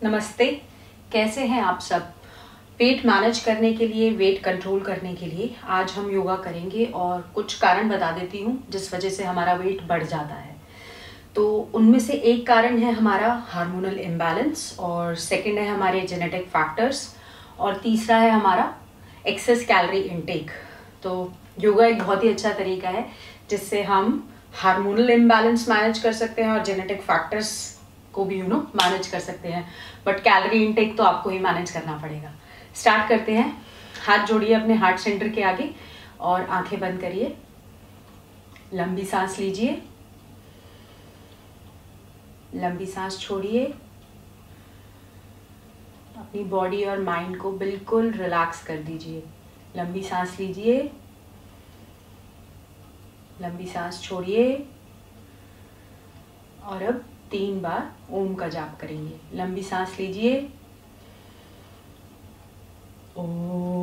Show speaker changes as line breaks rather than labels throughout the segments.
नमस्ते। कैसे हैं आप सब? वेट मैनेज करने के लिए, वेट कंट्रोल करने के लिए आज हम योगा करेंगे और कुछ कारण बता देती हूँ जिस वजह से हमारा वेट बढ़ जाता है। तो उनमें से एक कारण है हमारा हार्मोनल इम्बैलेंस, और सेकंड है हमारे जेनेटिक फैक्टर्स, और तीसरा है हमारा एक्सेस कैलोरी इनटेक। तो योगा एक बहुत ही अच्छा तरीका है जिससे हम हार्मोनल इम्बैलेंस मैनेज कर सकते हैं और जेनेटिक फैक्टर्स को भी मैनेज कर सकते हैं। बट कैलोरी इनटेक तो आपको ही मैनेज करना पड़ेगा। स्टार्ट करते हैं। हाथ जोड़िए अपने हार्ट सेंटर के आगे और आंखें बंद करिए। लंबी सांस लीजिए, लंबी सांस छोड़िए। अपनी बॉडी और माइंड को बिल्कुल रिलैक्स कर दीजिए। लंबी सांस लीजिए, लंबी सांस छोड़िए और अब 3 बार ओम का जाप करेंगे। लंबी सांस लीजिए, ओम।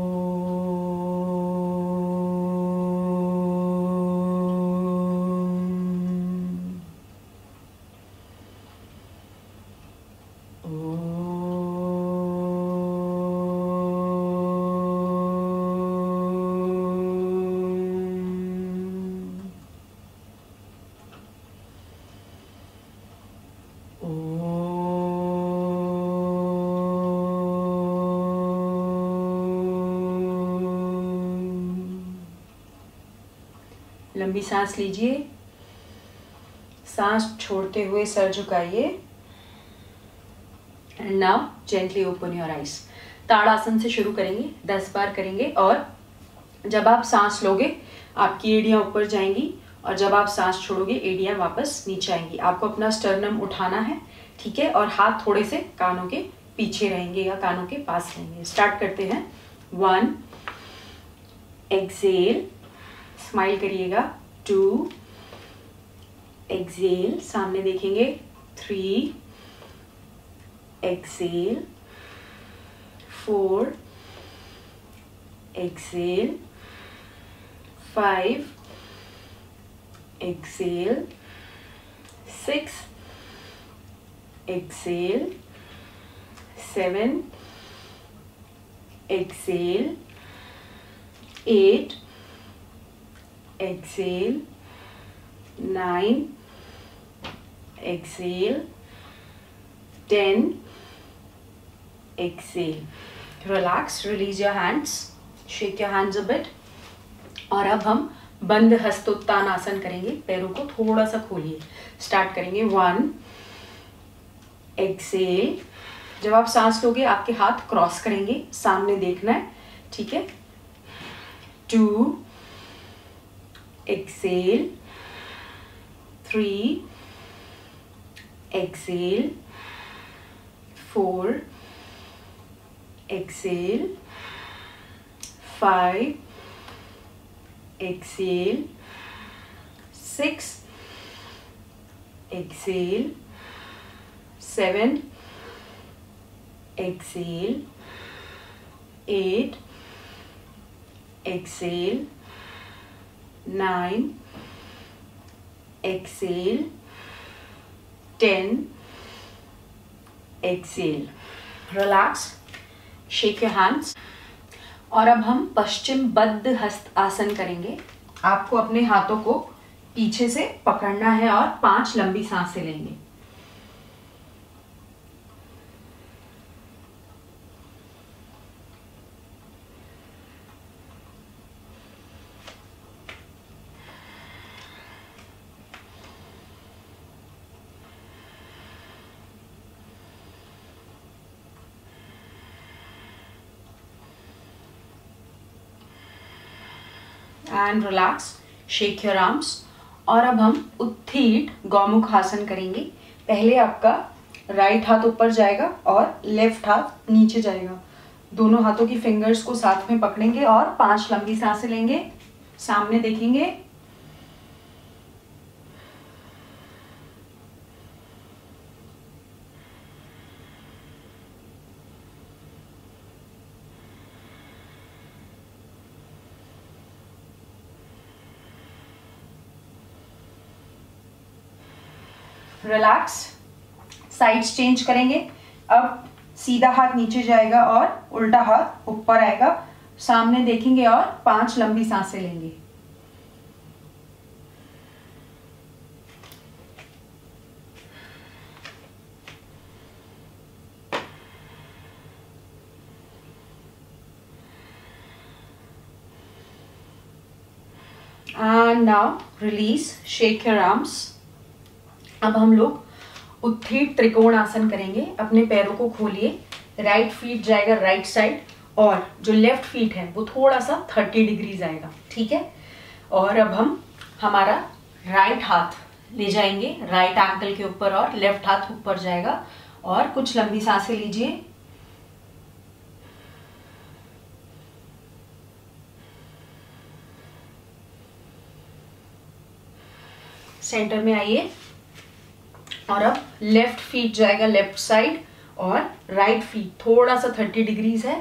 लंबी सांस लीजिए, सांस छोड़ते हुए सर झुकाइए and now gently open your eyes. Tadasana से शुरू करेंगे, 10 बार करेंगे। और जब आप सांस लोगे आपकी एड़ियां ऊपर जाएंगी और जब आप सांस छोड़ोगे एड़ियां वापस नीचे आएंगी। आपको अपना स्टर्नम उठाना है, ठीक है, और हाथ थोड़े से कानों के पीछे रहेंगे या कानों के पास रहेंगे। स्टार्ट करते हैं। 1, एक्सेल, स्माइल करिएगा। 2, एक्सेल, सामने देखेंगे। 3, exhale. 4, exhale. 5, exhale. 6, exhale. 7, exhale. 8, exhale, 9, exhale, 10, exhale. Relax, release your hands, shake your hands a bit. और अब हम बंद हस्तोत्तानासन करेंगे। पैरों को थोड़ा सा खोलिए। स्टार्ट करेंगे। 1, एक्सेल। जब आप सांस लोगे आपके हाथ क्रॉस करेंगे, सामने देखना है, ठीक है। 2, exhale. 3, exhale. 4, exhale. 5, exhale. 6, exhale. 7, exhale. 8, exhale. 9, exhale. 10, exhale. Relax, shake your hands. और अब हम पश्चिम बद्ध हस्त आसन करेंगे। आपको अपने हाथों को पीछे से पकड़ना है और 5 लंबी सांसें लेंगे। And relax, shake your arms. और अब हम उत्थीट गौमुख आसन करेंगे। पहले आपका राइट हाथ ऊपर जाएगा और लेफ्ट हाथ नीचे जाएगा। दोनों हाथों की फिंगर्स को साथ में पकड़ेंगे और 5 लंबी सांसें लेंगे। सामने देखेंगे। रिलैक्स, साइड्स चेंज करेंगे। अब सीधा हाथ नीचे जाएगा और उल्टा हाथ ऊपर आएगा, सामने देखेंगे और 5 लंबी सांसें लेंगे। And now release, shake your arms। अब हम लोग उत्थीट त्रिकोण आसन करेंगे। अपने पैरों को खोलिए, राइट फीट जाएगा राइट साइड और जो लेफ्ट फीट है वो थोड़ा सा 30 डिग्रीज आएगा, ठीक है। और अब हम हमारा राइट हाथ ले जाएंगे राइट एंकल के ऊपर और लेफ्ट हाथ ऊपर जाएगा और कुछ लंबी सांसें लीजिए। सेंटर में आइए और अब लेफ्ट फीट जाएगा लेफ्ट साइड और राइट फीट थोड़ा सा 30 डिग्रीज है।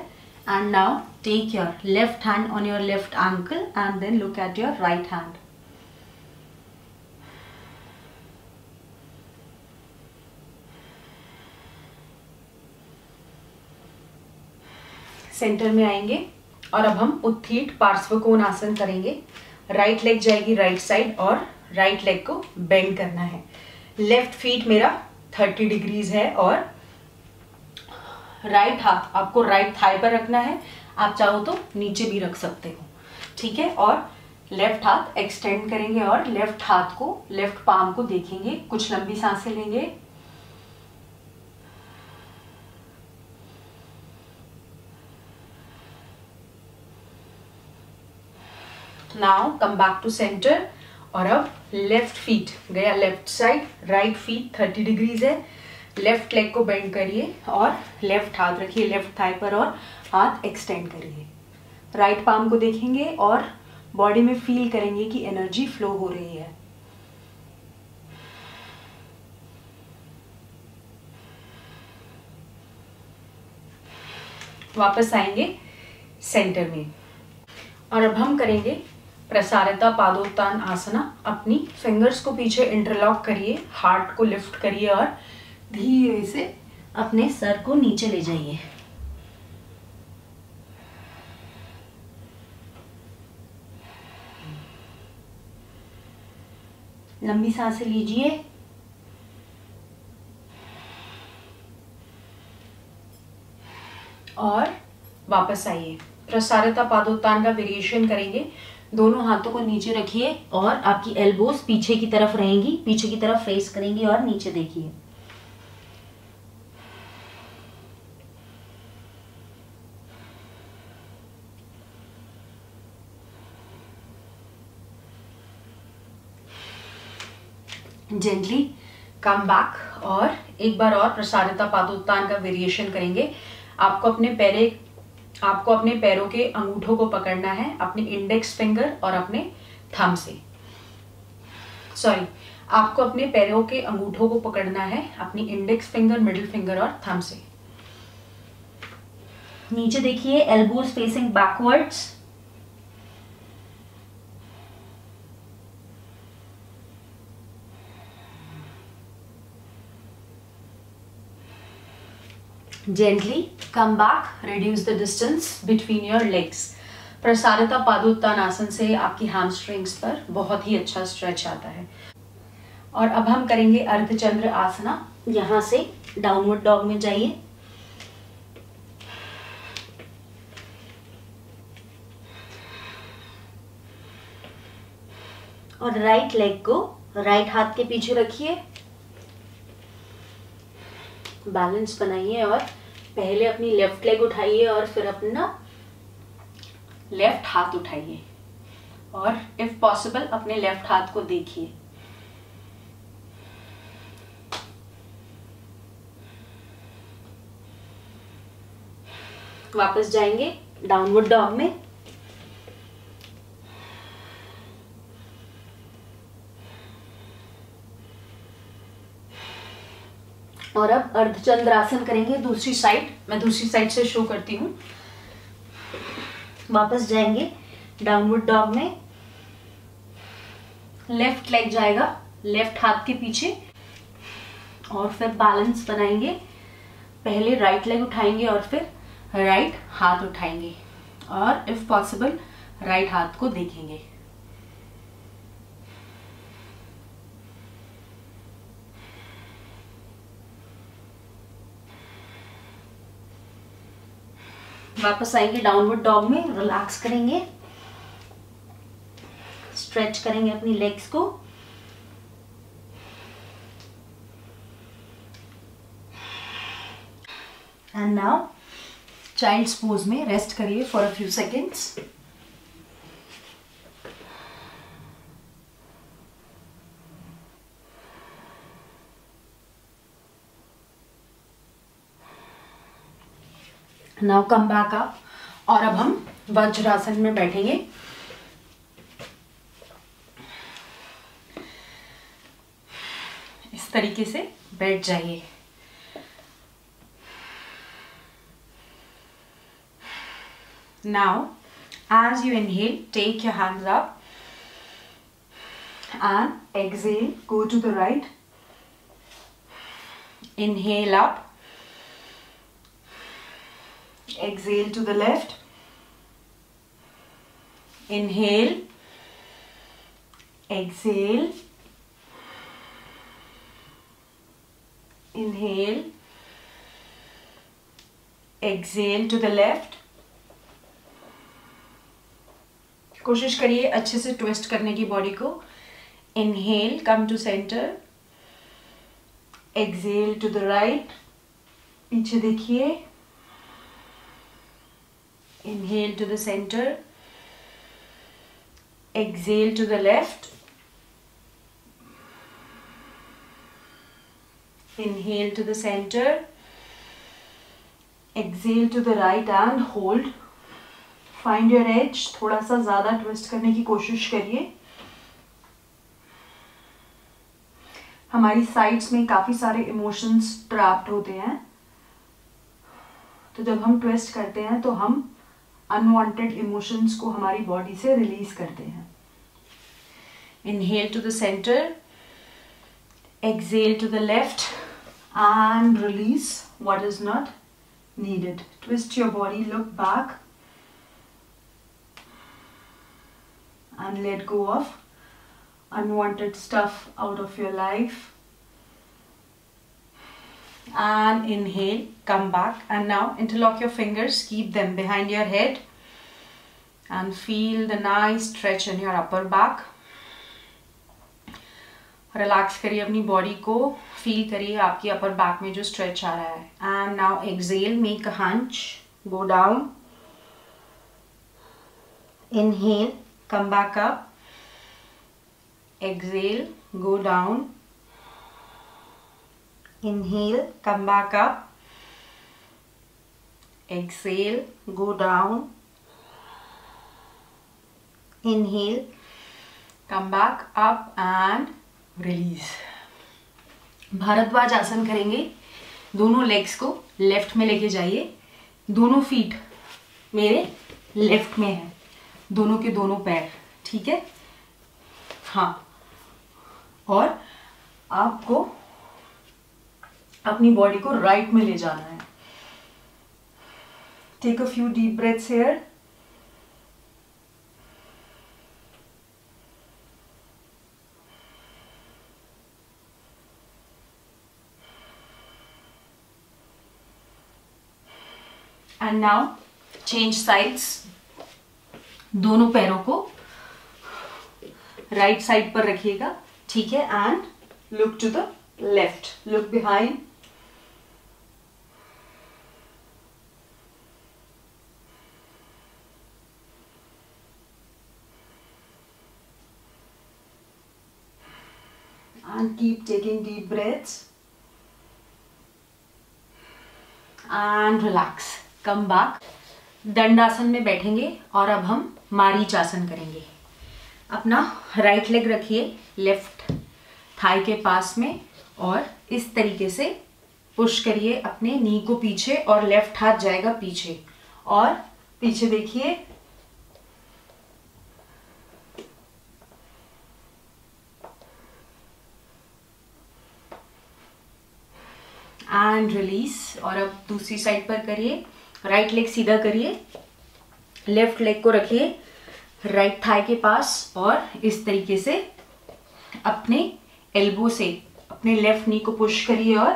And now take your left hand on your left ankle and then look at your right hand. Centre में आएंगे और अब हम उत्थीट पार्श्वकोण आसन करेंगे। राइट लेग जाएगी राइट साइड और राइट लेग को बेंड करना है। लेफ्ट फीट मेरा 30 डिग्रीज है और राइट हाथ आपको राइट थाई पर रखना है, आप चाहो तो नीचे भी रख सकते हो, ठीक है। और लेफ्ट हाथ एक्सटेंड करेंगे और लेफ्ट हाथ को, लेफ्ट पाम को देखेंगे, कुछ लंबी सांसें लेंगे। Now come back to centre और अब लेफ्ट फीट गया left side, right feet 30 degrees है। लेफ्ट लेग को बेंड करिए और लेफ्ट हाथ रखिए लेफ्ट थाई पर और हाथ एक्सटेंड करिए। राइट पाम को देखेंगे और बॉडी में फील करेंगे कि एनर्जी फ्लो हो रही है। वापस आएंगे सेंटर में और अब हम करेंगे प्रसारिता पादोत्तान आसना। अपनी फिंगर्स को पीछे इंटरलॉक करिए, हार्ट को लिफ्ट करिए और धीरे से अपने सर को नीचे ले जाइए। लंबी सांसें लीजिए और वापस आइए। प्रसारिता पादोत्तान का वेरिएशन करेंगे। दोनों हाथों को नीचे रखिए और आपकी एल्बोज पीछे की तरफ रहेंगी, पीछे की तरफ फेस करेंगी और नीचे देखिए। जेंटली कम बैक और एक बार और प्रसारिता पादोत्तान का वेरिएशन करेंगे। आपको अपने पैरों के अंगूठों को पकड़ना है, अपने इंडेक्स फिंगर और अपने थंब से। आपको अपने पैरों के अंगूठों को पकड़ना है, अपनी इंडेक्स फिंगर, मिडिल फिंगर और थंब से। नीचे देखिए, elbows facing backwards. Gently come back, reduce the distance between your legs। प्रसारिता पादोत्तान आसन से आपकी हैमस्ट्रिंग्स पर बहुत ही अच्छा स्ट्रेच आता है। और अब हम करेंगे अर्धचंद्र आसना। यहाँ से डाउनवर्ड डॉग में जाइए और राइट लेग को राइट हाथ के पीछे रखिए, बैलेंस बनाइए और पहले अपनी लेफ्ट लेग उठाइए और फिर अपना लेफ्ट हाथ उठाइए और इफ पॉसिबल अपने लेफ्ट हाथ को देखिए। वापस जाएंगे डाउनवर्ड डॉग में। और अब अर्धचंद्र आसन करेंगे दूसरी साइड। मैं दूसरी साइड से शो करती हूँ। वापस जाएंगे डाउनवर्ड डॉग में। लेफ्ट लेग जाएगा लेफ्ट हाथ के पीछे और फिर बैलेंस बनाएंगे पहले राइट लेग उठाएंगे और फिर राइट हाथ उठाएंगे और इफ पॉसिबल राइट हाथ को देखेंगे। वापस आएंगे डाउनवर्ड डॉग में, रिलैक्स करेंगे, स्ट्रेच करेंगे अपनी लेग्स को। एंड नाउ चाइल्ड्स पोज में रेस्ट करिए for a few seconds. Now come back up और अब हम वज्रासन में बैठेंगे। इस तरीके से बैठ जाइए। Now as you inhale, take your hands up and exhale, go to the right. Inhale up, exhale to the left. Inhale, exhale, inhale, exhale to the left. कोशिश करिए अच्छे से ट्विस्ट करने की बॉडी को। Inhale, come to centre, exhale to the right, पीछे देखिए, inhale to the centre, exhale to the left, inhale to the centre, exhale to the right and hold. Find your edge, थोड़ा सा ज्यादा twist करने की कोशिश करिए। हमारी साइड्स में काफी सारे इमोशंस ट्रैप्ड होते हैं, तो जब हम ट्विस्ट करते हैं तो हम अनवांटेड इमोशंस को हमारी बॉडी से रिलीज करते हैं। Inhale to the centre, exhale to the left and release what is not needed. Twist your body, look back and let go of unwanted stuff out of your life. And inhale, come back, and now interlock your fingers, keep them behind your head and feel the nice stretch in your upper back. Relax करिए अपनी body को, feel करिए आपकी upper back में जो stretch आ रहा है। And now exhale, make a hunch, go down. Inhale, come back up, exhale, go down, inhale, come back up, exhale, go down, inhale, come back up and release. Bhardwaj आसन करेंगे। दोनों legs को left में लेके जाइए, दोनों फीट मेरे left में है, दोनों के दोनों पैर, ठीक है। हाँ, और आपको अपनी बॉडी को राइट में ले जाना है। Take a few deep breaths here. And now change sides. दोनों पैरों को राइट साइड पर रखिएगा, ठीक है। And look to the left, look behind. And keep taking deep breaths and relax. Come back. दंडासन में बैठेंगे और अब हम मारीचासन करेंगे। अपना राइट लेग रखिए लेफ्ट थाई के पास में और इस तरीके से पुश करिए अपने नी को पीछे और लेफ्ट हाथ जाएगा पीछे और पीछे देखिए। And release. और अब दूसरी साइड पर करिए, राइट लेग सीधा करिए, लेफ्ट लेग को रखिए राइट थाई के पास और इस तरीके से अपने एल्बो से अपने लेफ्ट नी को पुश करिए और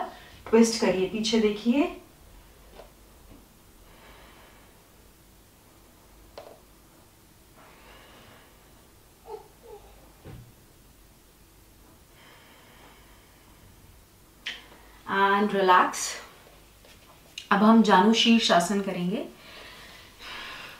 ट्विस्ट करिए, पीछे देखिए। And relax. अब हम जानु शीर्ष आसन करेंगे।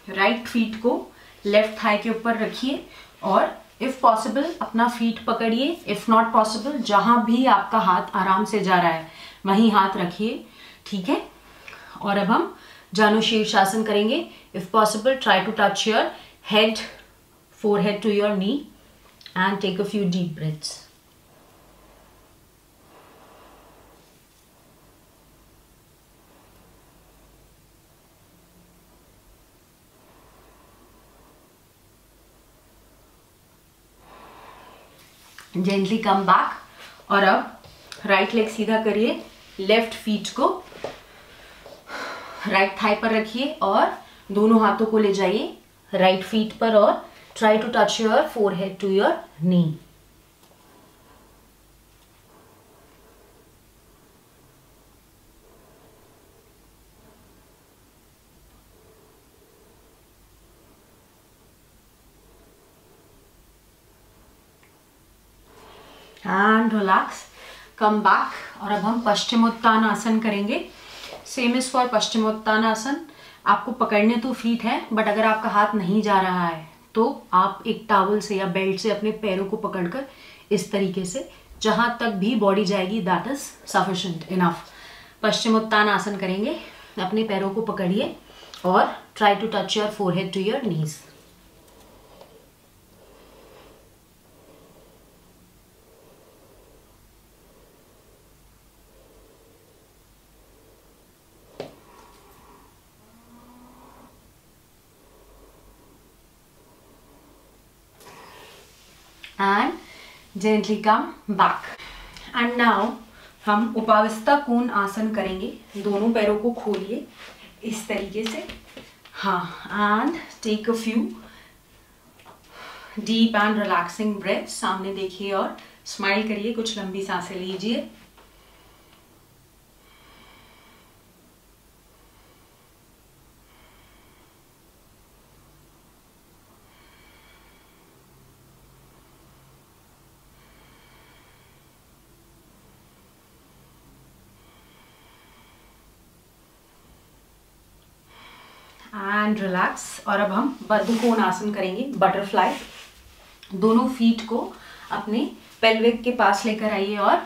राइट फीट को लेफ्ट थाई के ऊपर रखिए और इफ पॉसिबल अपना फीट पकड़िए, इफ नॉट पॉसिबल जहां भी आपका हाथ आराम से जा रहा है वहीं हाथ रखिए, ठीक है। और अब हम जानु शीर्षासन करेंगे। If possible try to touch your head, forehead to your knee and take a few deep breaths. Gently come back और अब राइट लेग सीधा करिए, लेफ्ट फीट को राइट थाई पर रखिए और दोनों हाथों को ले जाइए राइट फीट पर और try to touch your forehead to your knee. And relax, come back. और अब हम पश्चिमोत्तान आसन करेंगे। सेम इज फॉर पश्चिमोत्तान आसन। आपको पकड़ने तो फीट है, बट अगर आपका हाथ नहीं जा रहा है तो आप एक टॉवल से या बेल्ट से अपने पैरों को पकड़कर इस तरीके से जहां तक भी बॉडी जाएगी दैट इज सफिशिएंट इनफ। पश्चिमोत्तान आसन करेंगे। अपने पैरों को पकड़िए और try to touch your forehead to your knees. and gently come back. And now हम उपावस्था कोण आसन करेंगे। दोनों पैरों को खोलिए इस तरीके से, हाँ, and take a few deep and relaxing breath. सामने देखिए और स्माइल करिए, कुछ लंबी सांसें लीजिए। And relax. और अब हम बद्धकोण आसन करेंगे, बटरफ्लाई। दोनों फीट को अपने पेल्विक के पास लेकर आइए और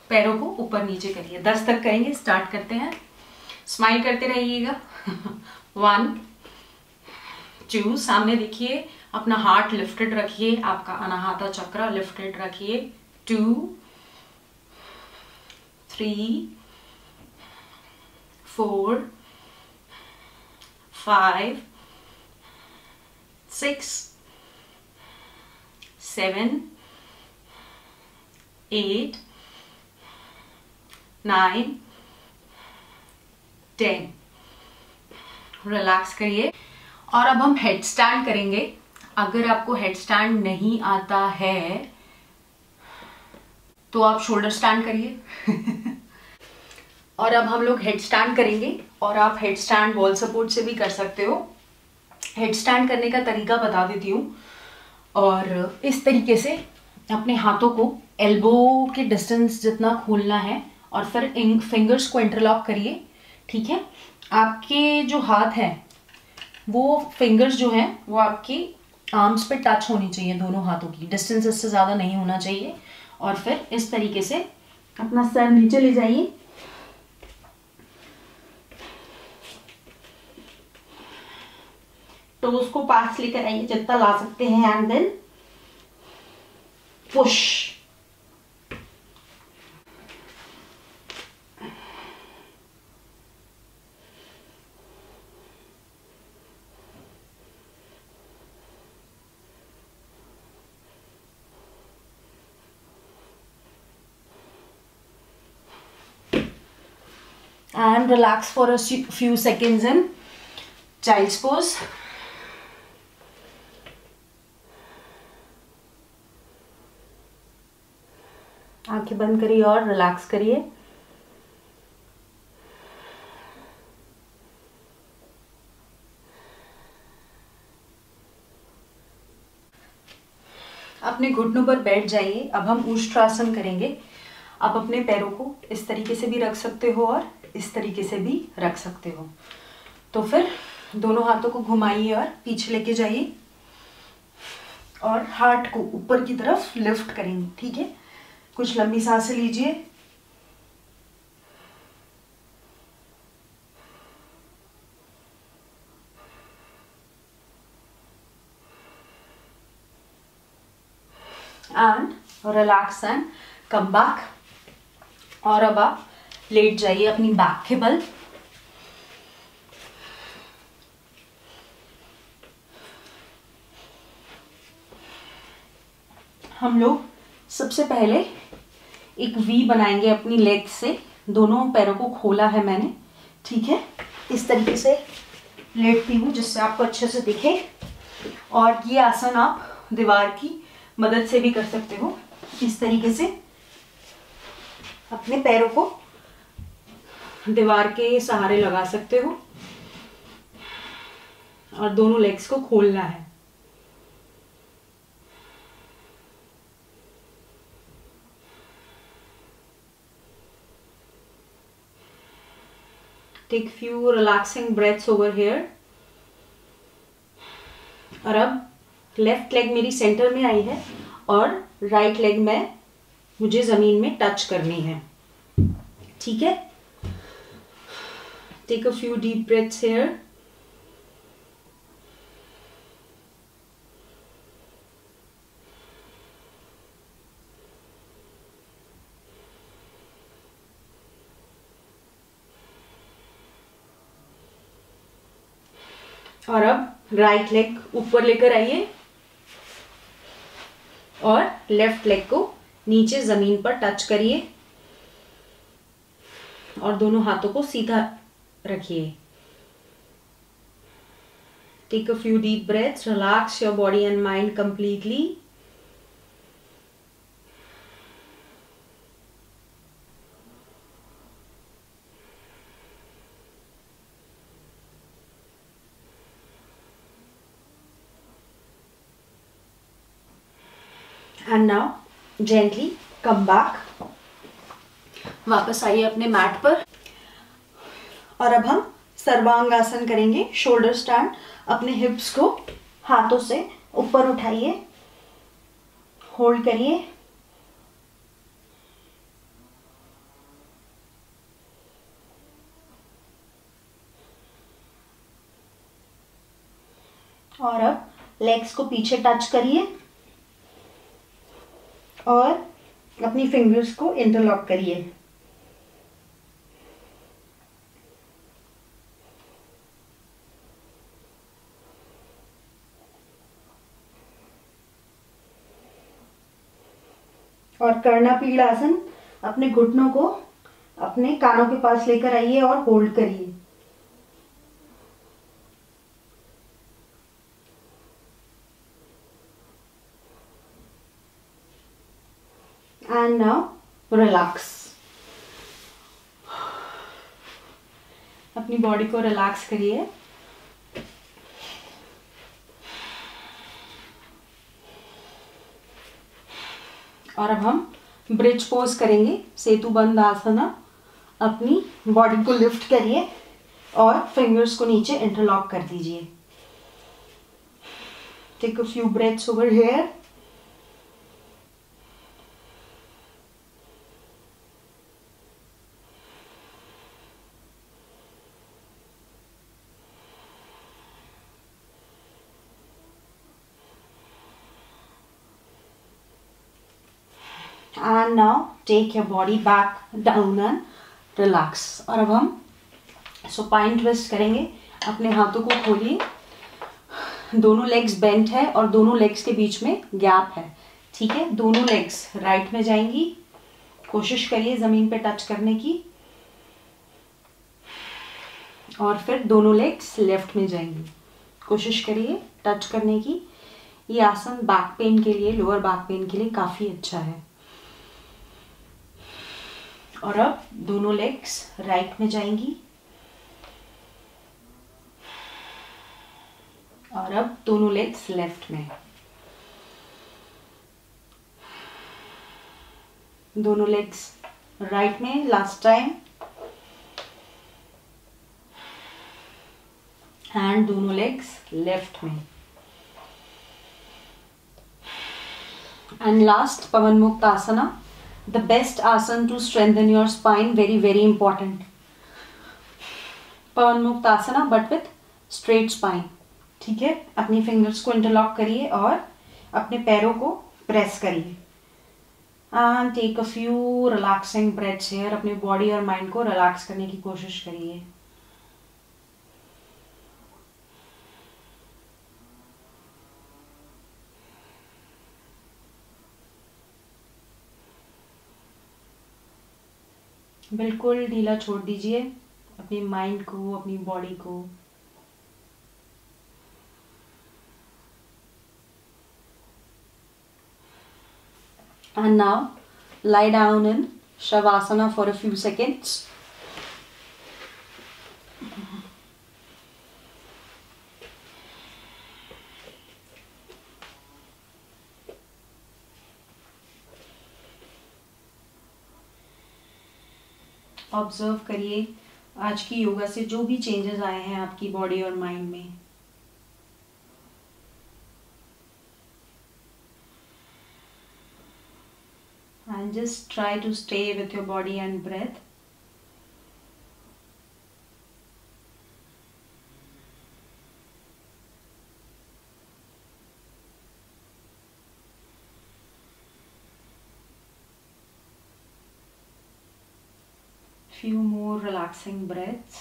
पैरों को ऊपर नीचे करिए। 10 तक करेंगे, स्टार्ट करते हैं। स्माइल करते रहिएगा। 1 2, सामने देखिए, अपना हार्ट लिफ्टेड रखिए, आपका अनाहता चक्र लिफ्टेड रखिए। 2 3 4 5 6 7 8 9 10। रिलैक्स करिए। और अब हम हेड स्टैंड करेंगे। अगर आपको हेड स्टैंड नहीं आता है तो आप शोल्डर स्टैंड करिए। और अब हम लोग हेड स्टैंड करेंगे और आप हेड स्टैंड वॉल सपोर्ट से भी कर सकते हो। हेड स्टैंड करने का तरीका बता देती हूँ। और इस तरीके से अपने हाथों को एल्बो के डिस्टेंस जितना खोलना है और फिर फिंगर्स को इंटरलॉक करिए, ठीक है। आपके जो हाथ हैं वो फिंगर्स जो हैं वो आपकी आर्म्स पे टच होनी चाहिए, दोनों हाथों की डिस्टेंस इससे ज़्यादा नहीं होना चाहिए। और फिर इस तरीके से अपना सर नीचे ले जाइए, टोज को पास लेकर आइए जितना ला सकते हैं and then push. and relax for a few seconds in child's pose. आंखें बंद करिए और रिलैक्स करिए। अपने घुटनों पर बैठ जाइए। अब हम उष्ट्रासन करेंगे। आप अपने पैरों को इस तरीके से भी रख सकते हो और इस तरीके से भी रख सकते हो। तो फिर दोनों हाथों को घुमाइए और पीछे लेके जाइए और हार्ट को ऊपर की तरफ लिफ्ट करेंगे। ठीक है, कुछ लंबी सांसें लीजिए। And relax and come back. और अब आप लेट जाइए अपनी बैक के बल। हम लोग सबसे पहले एक वी बनाएंगे अपनी लेग से। दोनों पैरों को खोला है मैंने। ठीक है, इस तरीके से लेटती हूँ जिससे आपको अच्छे से दिखे। और ये आसन आप दीवार की मदद से भी कर सकते हो। इस तरीके से अपने पैरों को दीवार के सहारे लगा सकते हो और दोनों लेग्स को खोलना है। Take few relaxing breaths over here. और अब लेफ्ट लेग मेरी सेंटर में आई है और राइट लेग में मुझे जमीन में टच करनी है। ठीक है, take a few deep breaths here. और अब राइट लेग ऊपर लेकर आइए और लेफ्ट लेग को नीचे जमीन पर टच करिए और दोनों हाथों को सीधा रखिए। Take a few deep breaths, relax your body and mind completely. And now gently come back. वापस आइए अपने मैट पर और अब हम सर्वांगासन करेंगे। Shoulder stand. अपने हिप्स को हाथों से ऊपर उठाइए, होल्ड करिए और अब लेग्स को पीछे टच करिए और अपनी फिंगर्स को इंटरलॉक करिए। और कर्णापीडासन। अपने घुटनों को अपने कानों के पास लेकर आइए और होल्ड करिए। And now relax. अपनी बॉडी को रिलैक्स करिए। और अब हम ब्रिज पोज करेंगे, सेतु बंद आसना। अपनी बॉडी को लिफ्ट करिए और फिंगर्स को नीचे इंटरलॉक कर दीजिए। Take a few breaths over here. And now take your body back down and relax. और अब हम सुपाइन ट्विस्ट करेंगे। अपने हाथों को खोलिए। दोनों लेग्स बेंट है और दोनों लेग्स के बीच में गैप है। ठीक है, दोनों लेग्स राइट में जाएंगी। कोशिश करिए जमीन पे टच करने की। और फिर दोनों लेग्स लेफ्ट में जाएंगी। कोशिश करिए टच करने की। ये आसन बैक पेन के लिए, लोअर बैक पेन के लिए काफ़ी अच्छा है। और अब दोनों लेग्स राइट में जाएंगी और अब दोनों लेग्स लेफ्ट में। दोनों लेग्स राइट में लास्ट टाइम एंड दोनों लेग्स लेफ्ट में। And last Pawan mukta asana, the best asana to strengthen your spine, very very important. Pawan mukta asana but with straight spine. ठीक है, अपनी फिंगर्स को इंटरलॉक करिए और अपने पैरों को प्रेस करिए and take a few relaxing breaths here. अपनी बॉडी और माइंड को रिलैक्स करने की कोशिश करिए। बिल्कुल ढीला छोड़ दीजिए अपनी माइंड को, अपनी बॉडी को। And now lie down in Shavasana for a few seconds. Observe करिए आज की योगा से जो भी चेंजेस आए हैं आपकी बॉडी और माइंड में। And just try to stay with your body and breath. Few more relaxing breaths.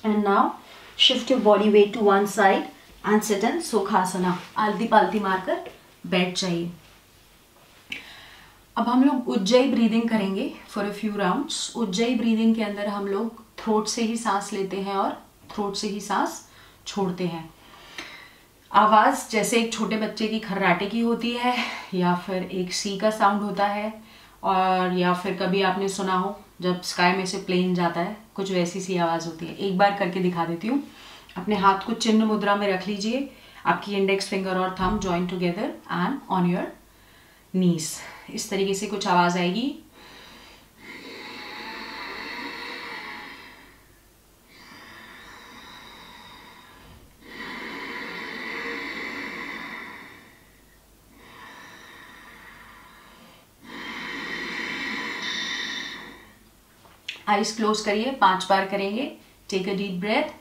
And now shift your body weight to one side and sit in Sukhasana. आलती पालती मारकर बैठ जाइए। अब हम लोग उज्जयी ब्रीदिंग करेंगे for a few rounds. Ujjayi breathing के अंदर हम लोग थ्रोट से ही सांस लेते हैं और थ्रोट से ही सांस छोड़ते हैं। आवाज़ जैसे एक छोटे बच्चे की खर्राटे की होती है, या फिर एक सी का साउंड होता है, और या फिर कभी आपने सुना हो जब स्काई में से प्लेन जाता है, कुछ वैसी सी आवाज़ होती है। एक बार करके दिखा देती हूँ। अपने हाथ को चिन्ह मुद्रा में रख लीजिए। आपकी इंडेक्स फिंगर और thumb join together and on your knees. इस तरीके से कुछ आवाज़ आएगी। आइज क्लोज करिए, 5 बार करेंगे। Take a deep breath,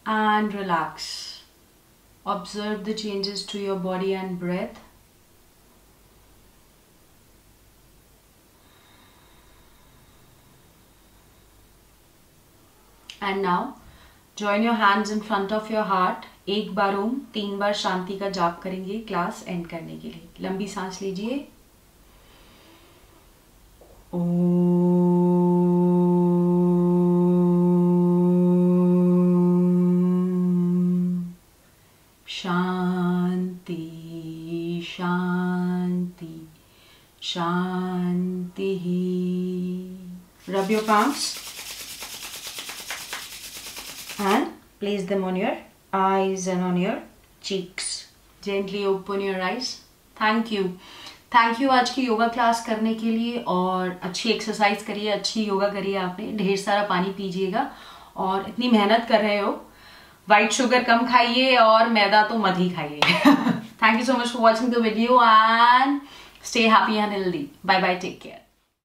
and relax. Observe the changes to your body and breath. And now join your hands in front of your heart. एक बार ओम, 3 बार शांति का जाप करेंगे क्लास एंड करने के लिए। लंबी सांस लीजिए। ओम शांति शांति शांति। Rub your palms and place them on your eyes and on your cheeks. Gently open your eyes. Thank you. Thank you आज की योगा क्लास करने के लिए। और अच्छी एक्सरसाइज करिए, अच्छी योगा करिए। आपने ढेर सारा पानी पीजिएगा और इतनी मेहनत कर रहे हो व्हाइट शुगर कम खाइए और मैदा तो मत ही खाइए। Thank you so much for watching the video and stay happy and healthy. Bye bye, take care.